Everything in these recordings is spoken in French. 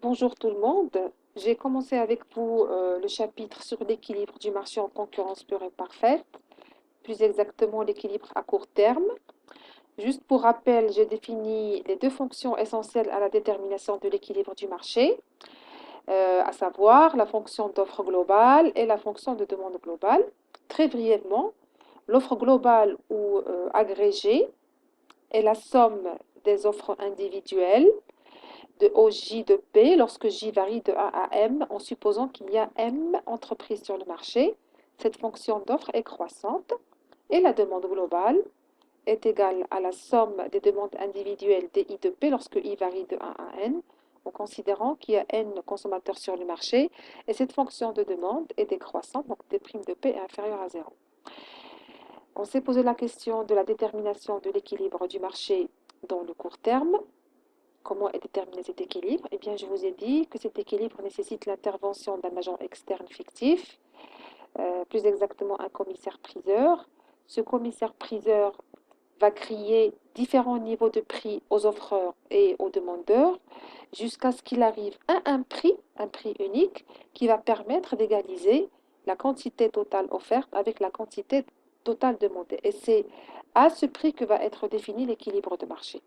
Bonjour tout le monde. J'ai commencé avec vous le chapitre sur l'équilibre du marché en concurrence pure et parfaite, plus exactement l'équilibre à court terme. Juste pour rappel, j'ai défini les deux fonctions essentielles à la détermination de l'équilibre du marché, à savoir la fonction d'offre globale et la fonction de demande globale. Très brièvement, l'offre globale ou agrégée est la somme des offres individuelles de OJ de P lorsque J varie de A à M en supposant qu'il y a M entreprises sur le marché. Cette fonction d'offre est croissante et la demande globale est égale à la somme des demandes individuelles DI de P lorsque I varie de A à N en considérant qu'il y a N consommateurs sur le marché et cette fonction de demande est décroissante, donc D' de P est inférieur à 0. On s'est posé la question de la détermination de l'équilibre du marché dans le court terme. Comment est déterminé cet équilibre? Eh bien, je vous ai dit que cet équilibre nécessite l'intervention d'un agent externe fictif, plus exactement un commissaire-priseur. Ce commissaire-priseur va créer différents niveaux de prix aux offreurs et aux demandeurs jusqu'à ce qu'il arrive à un prix unique, qui va permettre d'égaliser la quantité totale offerte avec la quantité totale demandée. Et c'est à ce prix que va être défini l'équilibre de marché.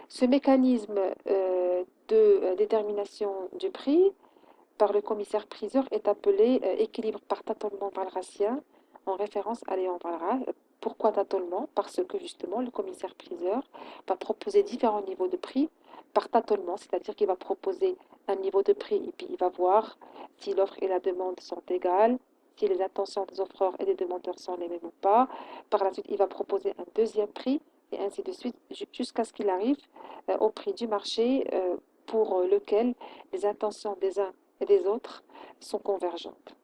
Ce mécanisme de détermination du prix par le commissaire-priseur est appelé équilibre par tâtonnement walrasien, en référence à Léon Walras. Pourquoi tâtonnement? Parce que justement le commissaire-priseur va proposer différents niveaux de prix par tâtonnement, c'est-à-dire qu'il va proposer un niveau de prix et puis il va voir si l'offre et la demande sont égales, si les intentions des offreurs et des demandeurs sont les mêmes ou pas. Par la suite, il va proposer un deuxième prix et ainsi de suite jusqu'à ce qu'il arrive au prix du marché pour lequel les intentions des uns et des autres sont convergentes.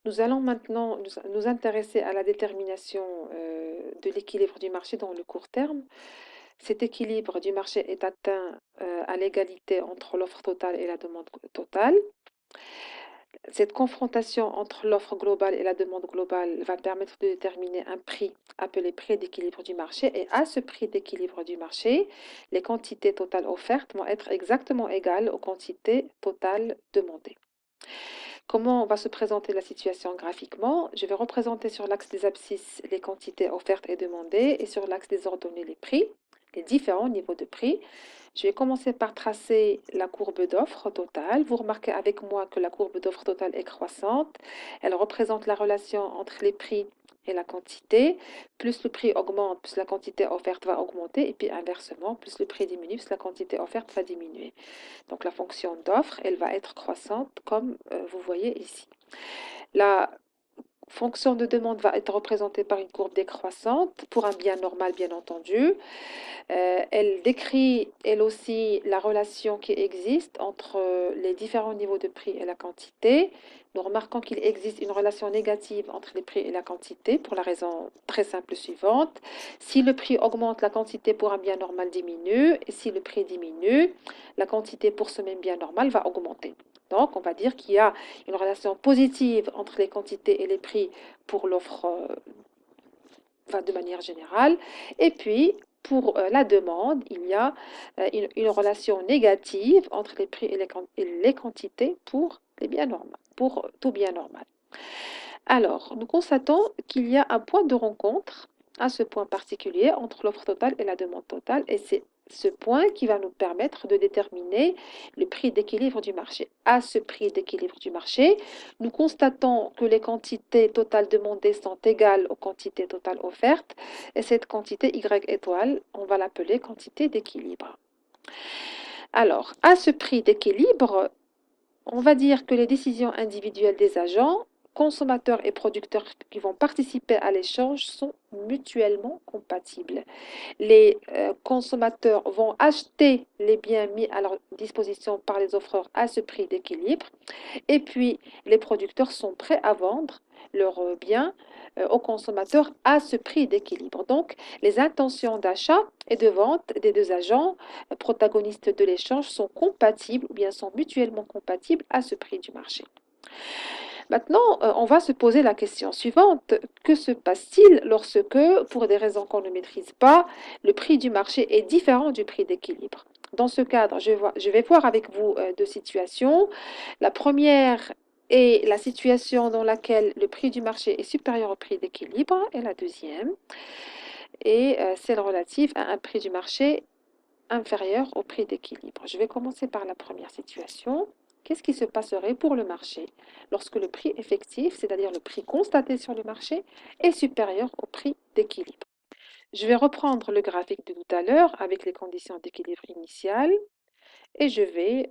Nous allons maintenant nous intéresser à la détermination de l'équilibre du marché dans le court terme. Cet équilibre du marché est atteint à l'égalité entre l'offre totale et la demande totale. Cette confrontation entre l'offre globale et la demande globale va permettre de déterminer un prix appelé prix d'équilibre du marché. Et à ce prix d'équilibre du marché, les quantités totales offertes vont être exactement égales aux quantités totales demandées. Comment va se présenter la situation graphiquement? Je vais représenter sur l'axe des abscisses les quantités offertes et demandées et sur l'axe des ordonnées les prix, les différents niveaux de prix. Je vais commencer par tracer la courbe d'offre totale. Vous remarquez avec moi que la courbe d'offre totale est croissante. Elle représente la relation entre les prix et la quantité. Plus le prix augmente, plus la quantité offerte va augmenter. Et puis inversement, plus le prix diminue, plus la quantité offerte va diminuer. Donc la fonction d'offre, elle va être croissante comme vous voyez ici. La fonction de demande va être représentée par une courbe décroissante pour un bien normal, bien entendu. Elle décrit, elle aussi, la relation qui existe entre les différents niveaux de prix et la quantité. Nous remarquons qu'il existe une relation négative entre les prix et la quantité pour la raison très simple suivante. Si le prix augmente, la quantité pour un bien normal diminue, et si le prix diminue, la quantité pour ce même bien normal va augmenter. Donc, on va dire qu'il y a une relation positive entre les quantités et les prix pour l'offre, de manière générale. Et puis, pour la demande, il y a une relation négative entre les prix et les quantités pour les biens normaux, pour tout bien normal. Alors, nous constatons qu'il y a un point de rencontre à ce point particulier entre l'offre totale et la demande totale, et c'est ce point qui va nous permettre de déterminer le prix d'équilibre du marché. À ce prix d'équilibre du marché, nous constatons que les quantités totales demandées sont égales aux quantités totales offertes, et cette quantité Y étoile, on va l'appeler quantité d'équilibre. Alors, à ce prix d'équilibre, on va dire que les décisions individuelles des agents, consommateurs et producteurs qui vont participer à l'échange sont mutuellement compatibles. Les consommateurs vont acheter les biens mis à leur disposition par les offreurs à ce prix d'équilibre et puis les producteurs sont prêts à vendre leurs biens aux consommateurs à ce prix d'équilibre. Donc, les intentions d'achat et de vente des deux agents protagonistes de l'échange sont compatibles ou bien sont mutuellement compatibles à ce prix du marché. Maintenant, on va se poser la question suivante. Que se passe-t-il lorsque, pour des raisons qu'on ne maîtrise pas, le prix du marché est différent du prix d'équilibre? Dans ce cadre, je vais voir avec vous deux situations. La première est la situation dans laquelle le prix du marché est supérieur au prix d'équilibre, et la deuxième est celle relative à un prix du marché inférieur au prix d'équilibre. Je vais commencer par la première situation. Qu'est-ce qui se passerait pour le marché lorsque le prix effectif, c'est-à-dire le prix constaté sur le marché, est supérieur au prix d'équilibre? Je vais reprendre le graphique de tout à l'heure avec les conditions d'équilibre initiales et je vais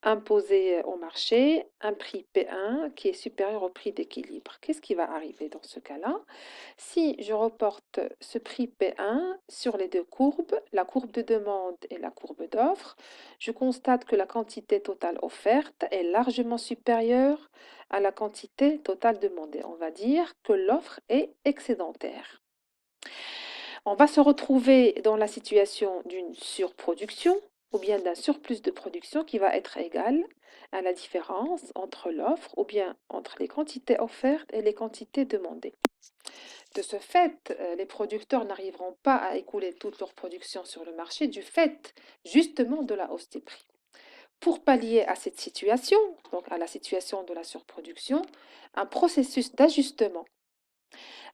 imposer au marché un prix P1 qui est supérieur au prix d'équilibre. Qu'est-ce qui va arriver dans ce cas-là? Si je reporte ce prix P1 sur les deux courbes, la courbe de demande et la courbe d'offre, je constate que la quantité totale offerte est largement supérieure à la quantité totale demandée. On va dire que l'offre est excédentaire. On va se retrouver dans la situation d'une surproduction ou bien d'un surplus de production qui va être égal à la différence entre l'offre ou bien entre les quantités offertes et les quantités demandées. De ce fait, les producteurs n'arriveront pas à écouler toute leur production sur le marché du fait justement de la hausse des prix. Pour pallier à cette situation, donc à la situation de la surproduction, un processus d'ajustement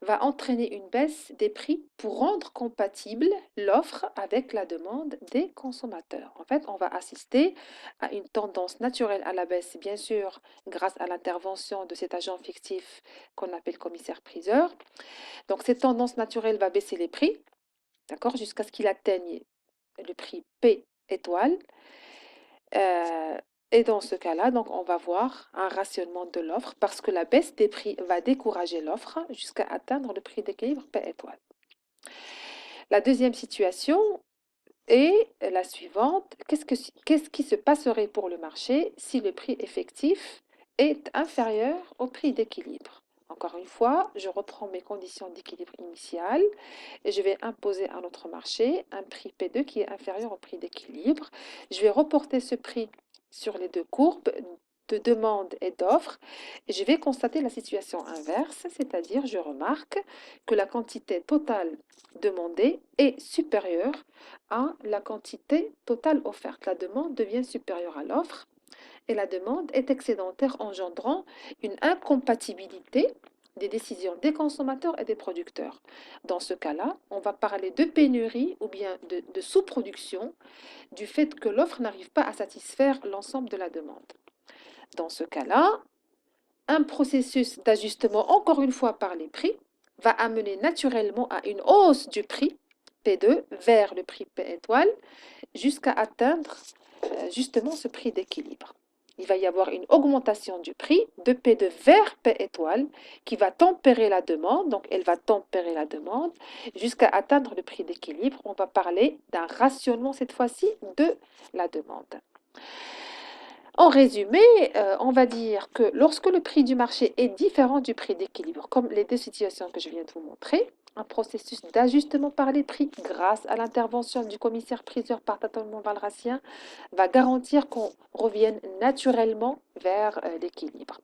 va entraîner une baisse des prix pour rendre compatible l'offre avec la demande des consommateurs. En fait, on va assister à une tendance naturelle à la baisse, bien sûr, grâce à l'intervention de cet agent fictif qu'on appelle commissaire-priseur. Donc, cette tendance naturelle va baisser les prix, d'accord, jusqu'à ce qu'il atteigne le prix P étoile. Et dans ce cas-là, donc, on va voir un rationnement de l'offre parce que la baisse des prix va décourager l'offre jusqu'à atteindre le prix d'équilibre P étoile. La deuxième situation est la suivante. Qu'est-ce qui se passerait pour le marché si le prix effectif est inférieur au prix d'équilibre? Encore une fois, je reprends mes conditions d'équilibre initiales et je vais imposer à notre marché un prix P2 qui est inférieur au prix d'équilibre. Je vais reporter ce prix sur les deux courbes de demande et d'offre. Et je vais constater la situation inverse, c'est-à-dire je remarque que la quantité totale demandée est supérieure à la quantité totale offerte. La demande devient supérieure à l'offre et la demande est excédentaire, engendrant une incompatibilité des décisions des consommateurs et des producteurs. Dans ce cas-là, on va parler de pénurie ou bien de sous-production du fait que l'offre n'arrive pas à satisfaire l'ensemble de la demande. Dans ce cas-là, un processus d'ajustement, encore une fois par les prix, va amener naturellement à une hausse du prix P2 vers le prix P étoile jusqu'à atteindre justement ce prix d'équilibre. Il va y avoir une augmentation du prix de P2 vers P étoile qui va tempérer la demande, donc elle va tempérer la demande jusqu'à atteindre le prix d'équilibre. On va parler d'un rationnement cette fois-ci de la demande. En résumé, on va dire que lorsque le prix du marché est différent du prix d'équilibre, comme les deux situations que je viens de vous montrer, un processus d'ajustement par les prix grâce à l'intervention du commissaire-priseur par tâtonnement valracien va garantir qu'on revienne naturellement vers l'équilibre.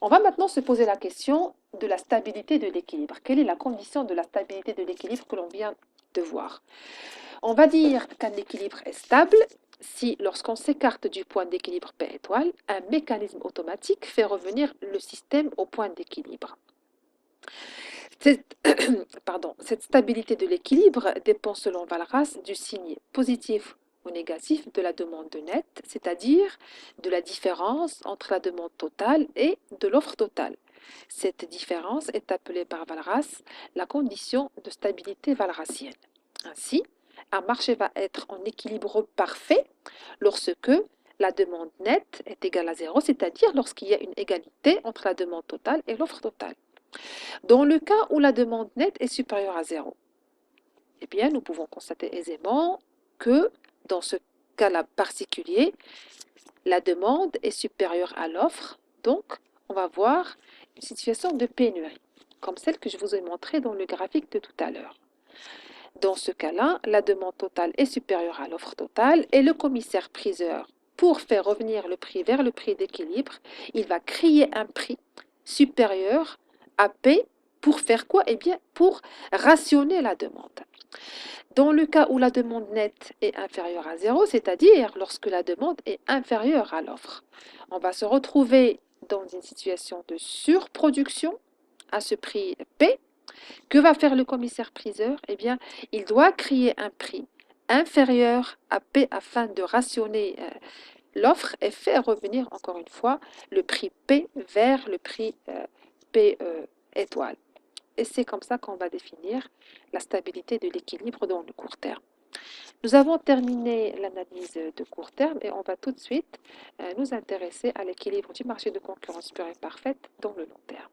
On va maintenant se poser la question de la stabilité de l'équilibre. Quelle est la condition de la stabilité de l'équilibre que l'on vient de voir? On va dire qu'un équilibre est stable si, lorsqu'on s'écarte du point d'équilibre P étoile, un mécanisme automatique fait revenir le système au point d'équilibre. Cette, cette stabilité de l'équilibre dépend selon Walras du signe positif ou négatif de la demande nette, c'est-à-dire de la différence entre la demande totale et de l'offre totale. Cette différence est appelée par Walras la condition de stabilité walrasienne. Ainsi, un marché va être en équilibre parfait lorsque la demande nette est égale à 0, c'est-à-dire lorsqu'il y a une égalité entre la demande totale et l'offre totale. Dans le cas où la demande nette est supérieure à 0, eh bien, nous pouvons constater aisément que dans ce cas-là particulier, la demande est supérieure à l'offre, donc on va voir une situation de pénurie, comme celle que je vous ai montrée dans le graphique de tout à l'heure. Dans ce cas-là, la demande totale est supérieure à l'offre totale et le commissaire-priseur, pour faire revenir le prix vers le prix d'équilibre, il va créer un prix supérieur à P pour faire quoi? Eh bien, pour rationner la demande. Dans le cas où la demande nette est inférieure à zéro, c'est-à-dire lorsque la demande est inférieure à l'offre, on va se retrouver dans une situation de surproduction à ce prix P. Que va faire le commissaire-priseur? Eh bien, il doit créer un prix inférieur à P afin de rationner l'offre et faire revenir encore une fois le prix P vers le prix P étoile. Et c'est comme ça qu'on va définir la stabilité de l'équilibre dans le court terme. Nous avons terminé l'analyse de court terme et on va tout de suite nous intéresser à l'équilibre du marché de concurrence pure et parfaite dans le long terme.